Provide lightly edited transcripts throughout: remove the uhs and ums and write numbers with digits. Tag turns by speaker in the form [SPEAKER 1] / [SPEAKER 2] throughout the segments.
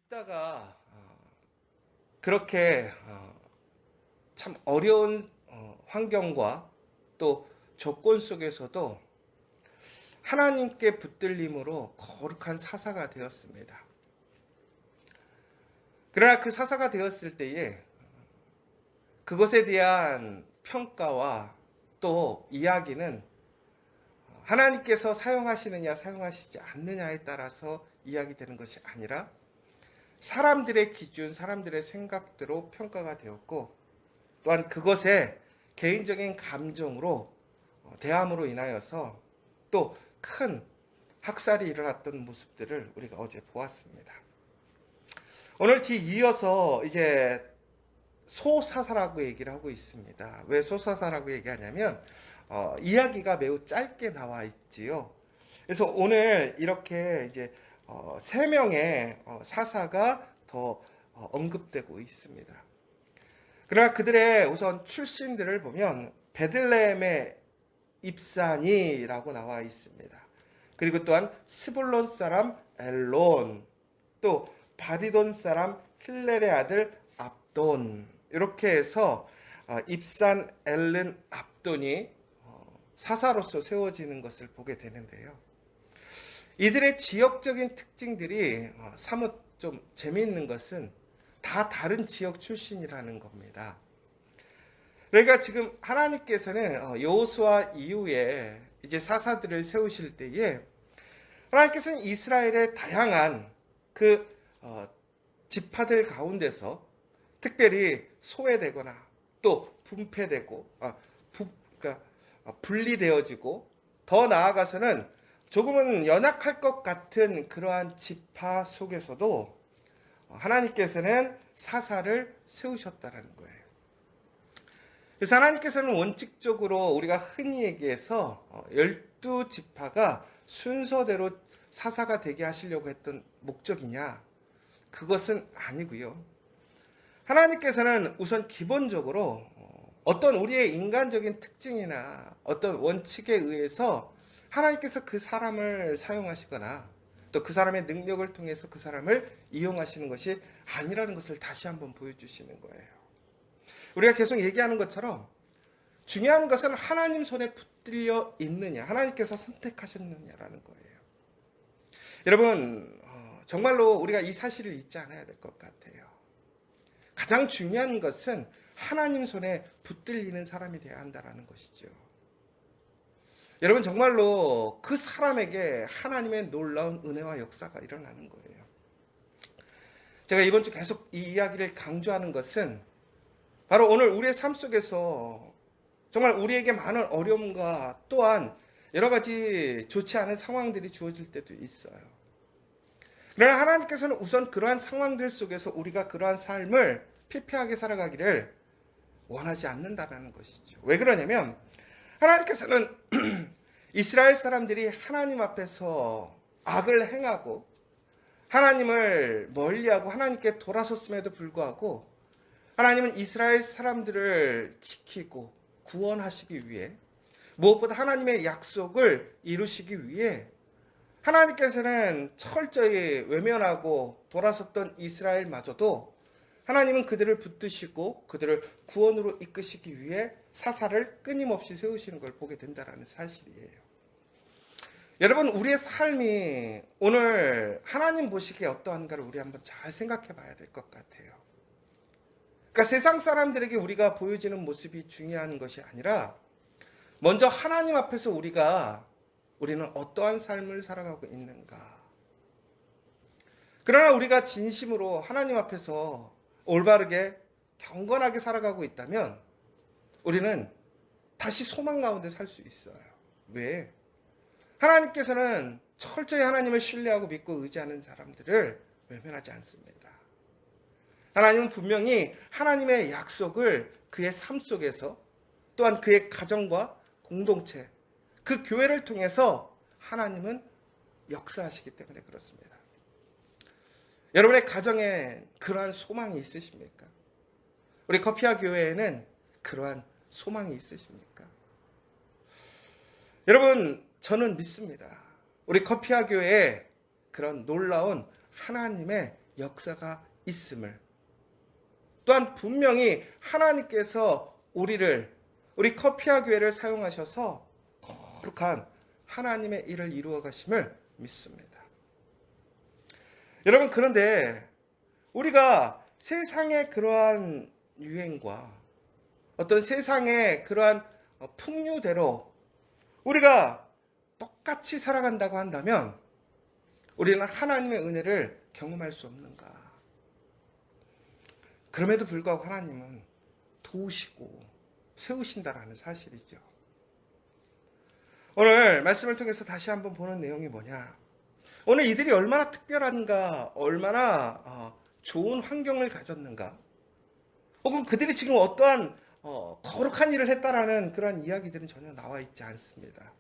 [SPEAKER 1] 있다가 그렇게 참 어려운 환경과 또 조건 속에서도 하나님께 붙들림으로 거룩한 사사가 되었습니다. 그러나 그 사사가 되었을 때에 그것에 대한 평가와 또 이야기는 하나님께서 사용하시느냐 사용하시지 않느냐에 따라서 이야기되는 것이 아니라 사람들의 기준, 사람들의 생각대로 평가가 되었고, 또한 그것에 개인적인 감정으로 대함으로 인하여서 또 큰 학살이 일어났던 모습들을 우리가 어제 보았습니다. 오늘 뒤이어서 이제 소사사라고 얘기를 하고 있습니다. 왜 소사사라고 얘기하냐면 이야기가 매우 짧게 나와 있지요. 그래서 오늘 이렇게 이제 3명의 사사가 더 언급되고 있습니다. 그러나 그들의 우선 출신들을 보면 베들레헴의 입산이라고 나와 있습니다. 그리고 또한 스불론 사람 엘론, 또 바리돈 사람 힐렐의 아들 압돈, 이렇게 해서 입산, 엘른, 압돈이 사사로서 세워지는 것을 보게 되는데요. 이들의 지역적인 특징들이 사뭇 좀 재미있는 것은 다 다른 지역 출신이라는 겁니다. 그러니까 지금 하나님께서는 여호수아 이후에 이제 사사들을 세우실 때에 하나님께서는 이스라엘의 다양한 그 지파들 가운데서 특별히 소외되거나 또 분폐되고 그러니까 분리되어지고 더 나아가서는 조금은 연약할 것 같은 그러한 지파 속에서도 하나님께서는 사사를 세우셨다는 거예요. 그래서 하나님께서는 원칙적으로 우리가 흔히 얘기해서 12지파가 순서대로 사사가 되게 하시려고 했던 목적이냐? 그것은 아니고요. 하나님께서는 우선 기본적으로 어떤 우리의 인간적인 특징이나 어떤 원칙에 의해서 하나님께서 그 사람을 사용하시거나 또 그 사람의 능력을 통해서 그 사람을 이용하시는 것이 아니라는 것을 다시 한번 보여주시는 거예요. 우리가 계속 얘기하는 것처럼 중요한 것은 하나님 손에 붙들려 있느냐, 하나님께서 선택하셨느냐라는 거예요. 여러분, 정말로 우리가 이 사실을 잊지 않아야 될 것 같아요. 가장 중요한 것은 하나님 손에 붙들리는 사람이 되어야 한다는 것이죠. 여러분, 정말로 그 사람에게 하나님의 놀라운 은혜와 역사가 일어나는 거예요. 제가 이번 주 계속 이 이야기를 강조하는 것은 바로 오늘 우리의 삶 속에서 정말 우리에게 많은 어려움과 또한 여러 가지 좋지 않은 상황들이 주어질 때도 있어요. 그러나 하나님께서는 우선 그러한 상황들 속에서 우리가 그러한 삶을 피폐하게 살아가기를 원하지 않는다는 것이죠. 왜 그러냐면 하나님께서는 이스라엘 사람들이 하나님 앞에서 악을 행하고 하나님을 멀리하고 하나님께 돌아섰음에도 불구하고 하나님은 이스라엘 사람들을 지키고 구원하시기 위해 무엇보다 하나님의 약속을 이루시기 위해 하나님께서는 철저히 외면하고 돌아섰던 이스라엘마저도 하나님은 그들을 붙드시고 그들을 구원으로 이끄시기 위해 사사를 끊임없이 세우시는 걸 보게 된다는 사실이에요. 여러분, 우리의 삶이 오늘 하나님 보시기에 어떠한가를 우리 한번 잘 생각해 봐야 될 것 같아요. 그러니까 세상 사람들에게 우리가 보여지는 모습이 중요한 것이 아니라 먼저 하나님 앞에서 우리는 어떠한 삶을 살아가고 있는가. 그러나 우리가 진심으로 하나님 앞에서 올바르게 경건하게 살아가고 있다면 우리는 다시 소망 가운데 살 수 있어요. 왜? 하나님께서는 철저히 하나님을 신뢰하고 믿고 의지하는 사람들을 외면하지 않습니다. 하나님은 분명히 하나님의 약속을 그의 삶 속에서 또한 그의 가정과 공동체, 그 교회를 통해서 하나님은 역사하시기 때문에 그렇습니다. 여러분의 가정에 그러한 소망이 있으십니까? 우리 커피아 교회에는 그러한 소망이 있으십니까? 여러분, 저는 믿습니다. 우리 커피아 교회에 그런 놀라운 하나님의 역사가 있음을, 또한 분명히 하나님께서 우리 커피아 교회를 사용하셔서 거룩한 하나님의 일을 이루어 가심을 믿습니다. 여러분, 그런데 우리가 세상의 그러한 유행과 어떤 세상의 그러한 풍류대로 우리가 똑같이 살아간다고 한다면 우리는 하나님의 은혜를 경험할 수 없는가? 그럼에도 불구하고 하나님은 도우시고 세우신다라는 사실이죠. 오늘 말씀을 통해서 다시 한번 보는 내용이 뭐냐? 오늘 이들이 얼마나 특별한가, 얼마나 좋은 환경을 가졌는가, 혹은 그들이 지금 어떠한 거룩한 일을 했다라는 그런 이야기들은 전혀 나와 있지 않습니다.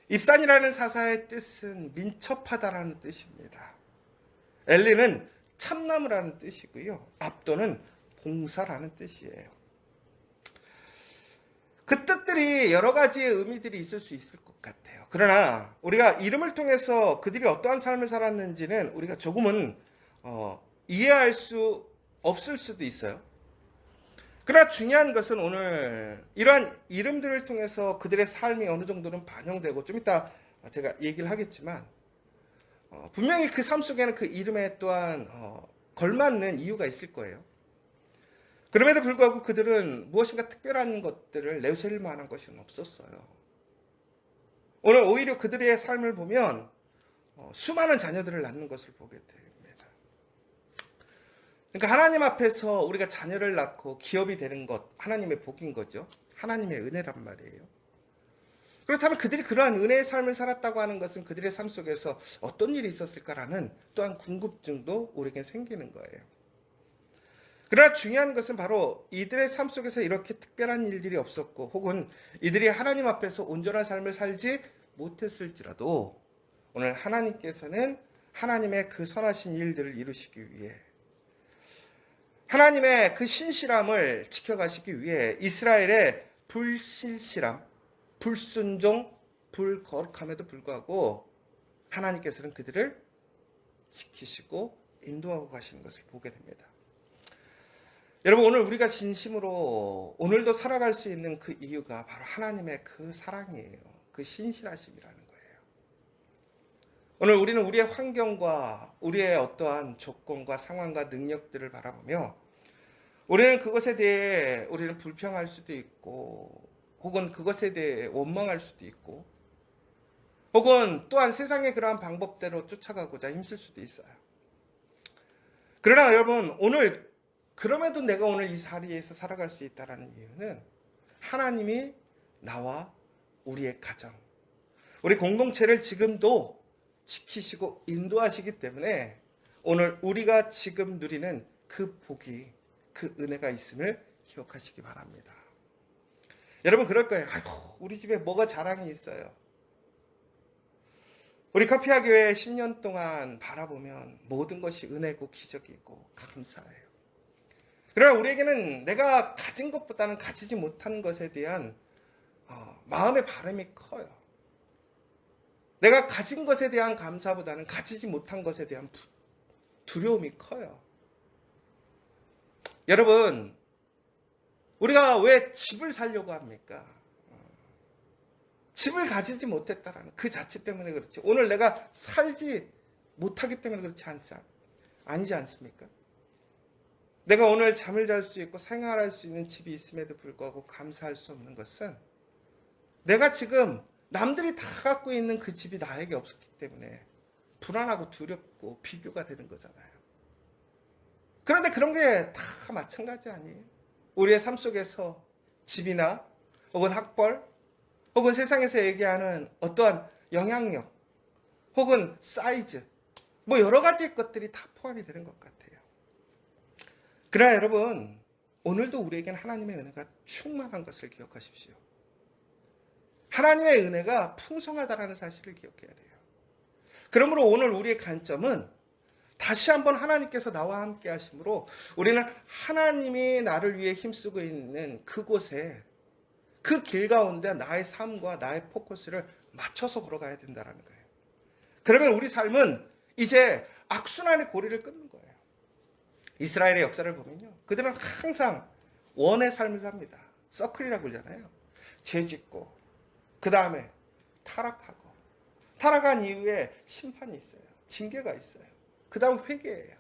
[SPEAKER 1] 입산이라는 사사의 뜻은 민첩하다라는 뜻입니다. 엘리는 참나무라는 뜻이고요. 압도는 봉사라는 뜻이에요. 그 뜻들이 여러 가지의 의미들이 있을 수 있을 것 같아요. 그러나 우리가 이름을 통해서 그들이 어떠한 삶을 살았는지는 우리가 조금은 이해할 수 없을 수도 있어요. 그러나 중요한 것은 오늘 이러한 이름들을 통해서 그들의 삶이 어느 정도는 반영되고, 좀 이따 제가 얘기를 하겠지만 분명히 그 삶 속에는 그 이름에 또한 걸맞는 이유가 있을 거예요. 그럼에도 불구하고 그들은 무엇인가 특별한 것들을 내세울 만한 것이 없었어요. 오늘 오히려 그들의 삶을 보면 수많은 자녀들을 낳는 것을 보게 됩니다. 그러니까 하나님 앞에서 우리가 자녀를 낳고 기업이 되는 것, 하나님의 복인 거죠. 하나님의 은혜란 말이에요. 그렇다면 그들이 그러한 은혜의 삶을 살았다고 하는 것은 그들의 삶 속에서 어떤 일이 있었을까라는 또한 궁금증도 우리에게 생기는 거예요. 그러나 중요한 것은 바로 이들의 삶 속에서 이렇게 특별한 일들이 없었고, 혹은 이들이 하나님 앞에서 온전한 삶을 살지 못했을지라도 오늘 하나님께서는 하나님의 그 선하신 일들을 이루시기 위해, 하나님의 그 신실함을 지켜가시기 위해 이스라엘의 불신실함, 불순종, 불거룩함에도 불구하고 하나님께서는 그들을 지키시고 인도하고 가시는 것을 보게 됩니다. 여러분, 오늘 우리가 진심으로 오늘도 살아갈 수 있는 그 이유가 바로 하나님의 그 사랑이에요. 그 신실하심이라는 거예요. 오늘 우리는 우리의 환경과 우리의 어떠한 조건과 상황과 능력들을 바라보며 우리는 그것에 대해 우리는 불평할 수도 있고, 혹은 그것에 대해 원망할 수도 있고, 혹은 또한 세상의 그러한 방법대로 쫓아가고자 힘쓸 수도 있어요. 그러나 여러분, 오늘 그럼에도 내가 오늘 이 자리에서 살아갈 수 있다는 이유는 하나님이 나와 우리의 가정, 우리 공동체를 지금도 지키시고 인도하시기 때문에 오늘 우리가 지금 누리는 그 복이, 그 은혜가 있음을 기억하시기 바랍니다. 여러분, 그럴 거예요. 아이고, 우리 집에 뭐가 자랑이 있어요. 우리 커피아 교회 10년 동안 바라보면 모든 것이 은혜고 기적이고 감사해요. 그러나 우리에게는 내가 가진 것보다는 가지지 못한 것에 대한 마음의 바람이 커요. 내가 가진 것에 대한 감사보다는 가지지 못한 것에 대한 두려움이 커요. 여러분, 우리가 왜 집을 살려고 합니까? 집을 가지지 못했다라는 그 자체 때문에 그렇지. 오늘 내가 살지 못하기 때문에 그렇지 아니지 않습니까? 내가 오늘 잠을 잘 수 있고 생활할 수 있는 집이 있음에도 불구하고 감사할 수 없는 것은 내가 지금 남들이 다 갖고 있는 그 집이 나에게 없었기 때문에 불안하고 두렵고 비교가 되는 거잖아요. 그런데 그런 게 다 마찬가지 아니에요? 우리의 삶 속에서 집이나 혹은 학벌 혹은 세상에서 얘기하는 어떠한 영향력 혹은 사이즈, 뭐 여러 가지 것들이 다 포함이 되는 것 같아요. 그러나 여러분, 오늘도 우리에게는 하나님의 은혜가 충만한 것을 기억하십시오. 하나님의 은혜가 풍성하다는 사실을 기억해야 돼요. 그러므로 오늘 우리의 관점은 다시 한번 하나님께서 나와 함께 하심으로 우리는 하나님이 나를 위해 힘쓰고 있는 그곳에, 그 길 가운데 나의 삶과 나의 포커스를 맞춰서 걸어가야 된다는 거예요. 그러면 우리 삶은 이제 악순환의 고리를 끊는 거예요. 이스라엘의 역사를 보면요, 그들은 항상 원의 삶을 삽니다. 서클이라고 그러잖아요. 죄 짓고 그 다음에 타락하고, 타락한 이후에 심판이 있어요. 징계가 있어요. 그 다음 회개예요.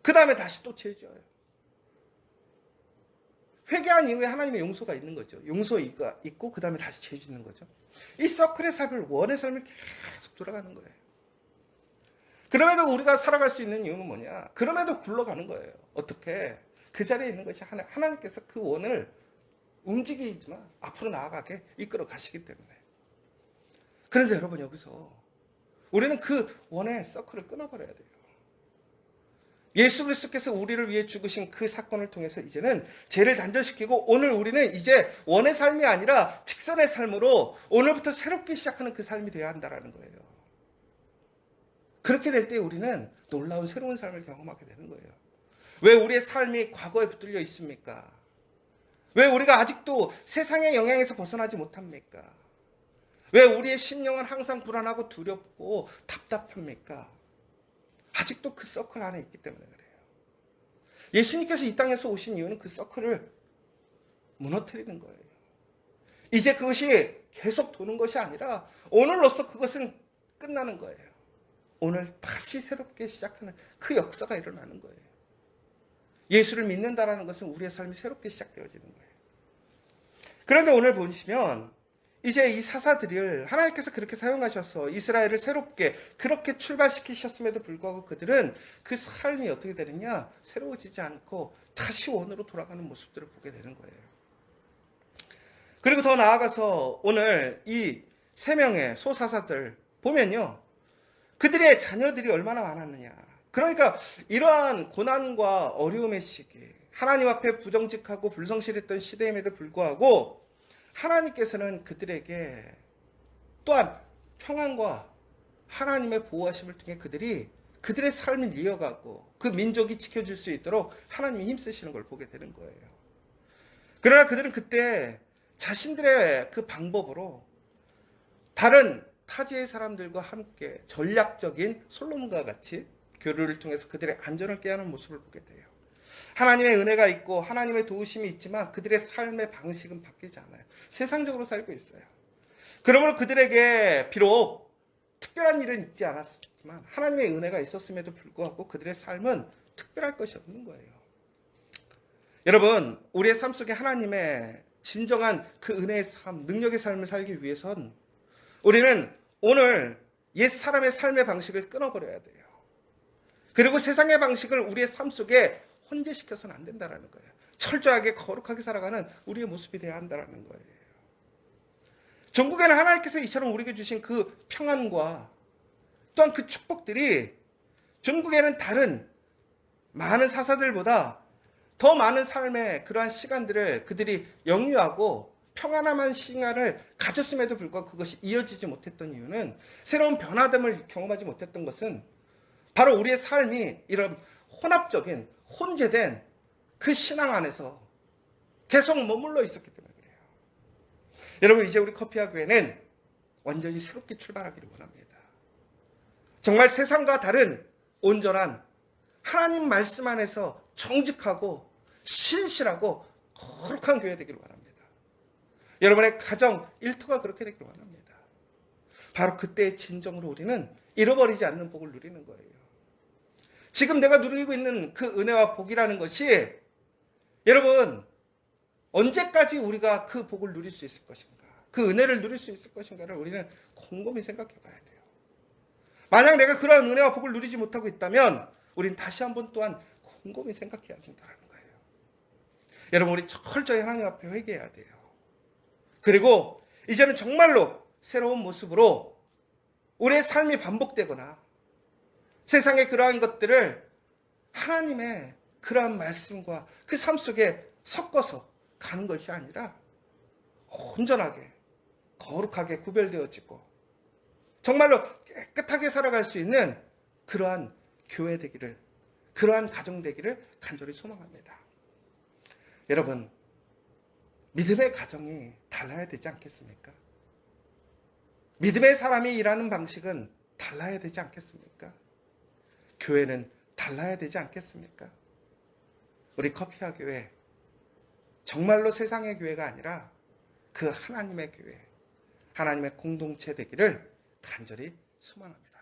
[SPEAKER 1] 그 다음에 다시 또 죄 지어요. 회개한 이후에 하나님의 용서가 있는 거죠. 용서가 있고 그 다음에 다시 죄 짓는 거죠. 이 서클의 삶을, 원의 삶을 계속 돌아가는 거예요. 그럼에도 우리가 살아갈 수 있는 이유는 뭐냐? 그럼에도 굴러가는 거예요. 어떻게? 그 자리에 있는 것이 하나님께서 그 원을 움직이지만 앞으로 나아가게 이끌어 가시기 때문에. 그런데 여러분, 여기서 우리는 그 원의 서클을 끊어버려야 돼요. 예수 그리스도께서 우리를 위해 죽으신 그 사건을 통해서 이제는 죄를 단절시키고, 오늘 우리는 이제 원의 삶이 아니라 직선의 삶으로 오늘부터 새롭게 시작하는 그 삶이 되어야 한다는 거예요. 그렇게 될 때 우리는 놀라운 새로운 삶을 경험하게 되는 거예요. 왜 우리의 삶이 과거에 붙들려 있습니까? 왜 우리가 아직도 세상의 영향에서 벗어나지 못합니까? 왜 우리의 심령은 항상 불안하고 두렵고 답답합니까? 아직도 그 서클 안에 있기 때문에 그래요. 예수님께서 이 땅에서 오신 이유는 그 서클을 무너뜨리는 거예요. 이제 그것이 계속 도는 것이 아니라 오늘로써 그것은 끝나는 거예요. 오늘 다시 새롭게 시작하는 그 역사가 일어나는 거예요. 예수를 믿는다라는 것은 우리의 삶이 새롭게 시작되어지는 거예요. 그런데 오늘 보시면 이제 이 사사들을 하나님께서 그렇게 사용하셔서 이스라엘을 새롭게 그렇게 출발시키셨음에도 불구하고 그들은 그 삶이 어떻게 되느냐? 새로워지지 않고 다시 원으로 돌아가는 모습들을 보게 되는 거예요. 그리고 더 나아가서 오늘 이 3명의 소사사들 보면요, 그들의 자녀들이 얼마나 많았느냐. 그러니까 이러한 고난과 어려움의 시기, 하나님 앞에 부정직하고 불성실했던 시대임에도 불구하고 하나님께서는 그들에게 또한 평안과 하나님의 보호하심을 통해 그들의 삶을 이어가고 그 민족이 지켜줄 수 있도록 하나님이 힘쓰시는 걸 보게 되는 거예요. 그러나 그들은 그때 자신들의 그 방법으로 다른 타지의 사람들과 함께 전략적인 솔로몬과 같이 교류를 통해서 그들의 안전을 깨하는 모습을 보게 돼요. 하나님의 은혜가 있고 하나님의 도우심이 있지만 그들의 삶의 방식은 바뀌지 않아요. 세상적으로 살고 있어요. 그러므로 그들에게 비록 특별한 일은 있지 않았지만 하나님의 은혜가 있었음에도 불구하고 그들의 삶은 특별할 것이 없는 거예요. 여러분, 우리의 삶 속에 하나님의 진정한 그 은혜의 삶, 능력의 삶을 살기 위해선 우리는 오늘 옛 사람의 삶의 방식을 끊어버려야 돼요. 그리고 세상의 방식을 우리의 삶 속에 혼재시켜서는 안 된다는 거예요. 철저하게 거룩하게 살아가는 우리의 모습이 되어야 한다는 거예요. 전국에는 하나님께서 이처럼 우리에게 주신 그 평안과 또한 그 축복들이 전국에는 다른 많은 사사들보다 더 많은 삶의 그러한 시간들을 그들이 영유하고 평안함한 시간을 가졌음에도 불구하고 그것이 이어지지 못했던 이유는, 새로운 변화됨을 경험하지 못했던 것은 바로 우리의 삶이 이런 혼합적인 혼재된 그 신앙 안에서 계속 머물러 있었기 때문에 그래요. 여러분, 이제 우리 커피와 교회는 완전히 새롭게 출발하기를 원합니다. 정말 세상과 다른 온전한 하나님 말씀 안에서 정직하고 신실하고 거룩한 교회 되기를 원합니다. 여러분의 가정 일터가 그렇게 되기를 원합니다. 바로 그때의 진정으로 우리는 잃어버리지 않는 복을 누리는 거예요. 지금 내가 누리고 있는 그 은혜와 복이라는 것이, 여러분, 언제까지 우리가 그 복을 누릴 수 있을 것인가, 그 은혜를 누릴 수 있을 것인가를 우리는 곰곰이 생각해 봐야 돼요. 만약 내가 그러한 은혜와 복을 누리지 못하고 있다면 우리는 다시 한번 또한 곰곰이 생각해야 된다는 거예요. 여러분, 우리 철저히 하나님 앞에 회개해야 돼요. 그리고 이제는 정말로 새로운 모습으로 우리의 삶이 반복되거나 세상의 그러한 것들을 하나님의 그러한 말씀과 그 삶 속에 섞어서 가는 것이 아니라 온전하게 거룩하게 구별되어지고 정말로 깨끗하게 살아갈 수 있는 그러한 교회 되기를, 그러한 가정 되기를 간절히 소망합니다. 여러분, 믿음의 가정이 달라야 되지 않겠습니까? 믿음의 사람이 일하는 방식은 달라야 되지 않겠습니까? 교회는 달라야 되지 않겠습니까? 우리 커피와 교회, 정말로 세상의 교회가 아니라 그 하나님의 교회, 하나님의 공동체 되기를 간절히 소망합니다.